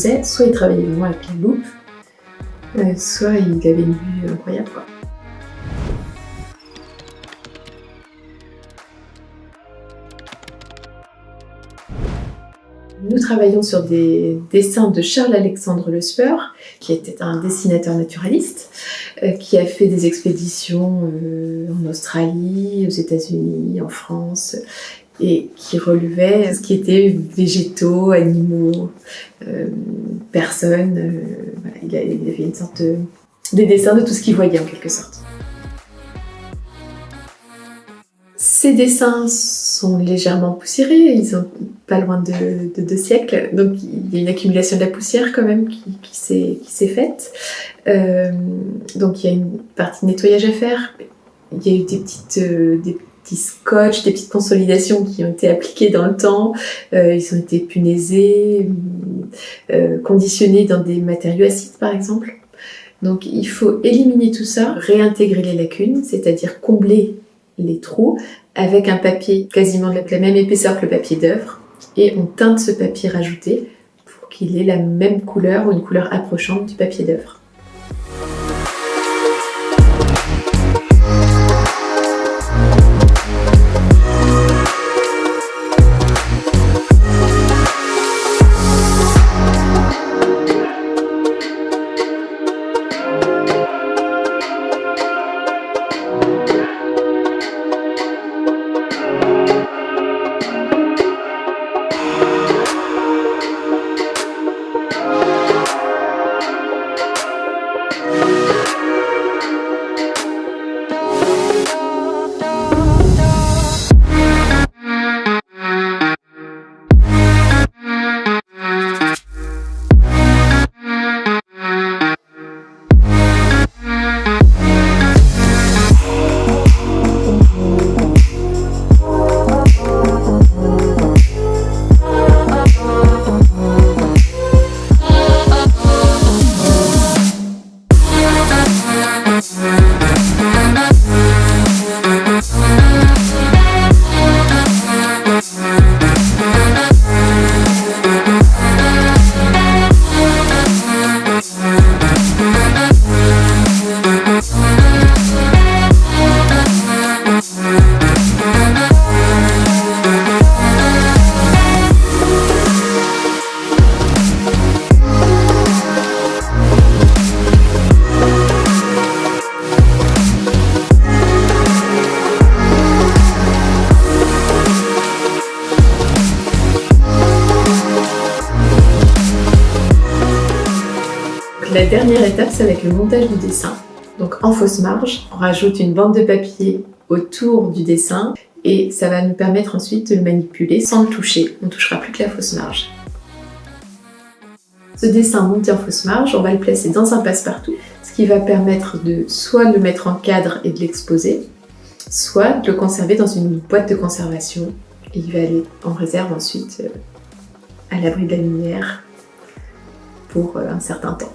faisait, soit il travaillait vraiment avec la loupe, soit il avait une vue incroyable, quoi. Nous travaillons sur des dessins de Charles-Alexandre Le Sueur, qui était un dessinateur naturaliste, qui a fait des expéditions en Australie, aux États-Unis, en France, et qui relevait ce qui était végétaux, animaux, personnes. Voilà, il avait une sorte des dessins de tout ce qu'il voyait en quelque sorte. Ces dessins sont légèrement poussiérés, ils sont pas loin de 2 siècles, donc il y a une accumulation de la poussière quand même qui s'est faite. Donc il y a une partie de nettoyage à faire, il y a eu des petits scotch, des petites consolidations qui ont été appliquées dans le temps, ils ont été punaisés, conditionnés dans des matériaux acides par exemple. Donc il faut éliminer tout ça, réintégrer les lacunes, c'est-à-dire combler les trous avec un papier quasiment de la même épaisseur que le papier d'œuvre, et on teinte ce papier rajouté pour qu'il ait la même couleur ou une couleur approchante du papier d'œuvre. La dernière étape, ça va être le montage du dessin. Donc en fausse marge, on rajoute une bande de papier autour du dessin et ça va nous permettre ensuite de le manipuler sans le toucher. On ne touchera plus que la fausse marge. Ce dessin monté en fausse marge, on va le placer dans un passe-partout, ce qui va permettre de soit le mettre en cadre et de l'exposer, soit de le conserver dans une boîte de conservation et il va aller en réserve ensuite à l'abri de la lumière pour un certain temps.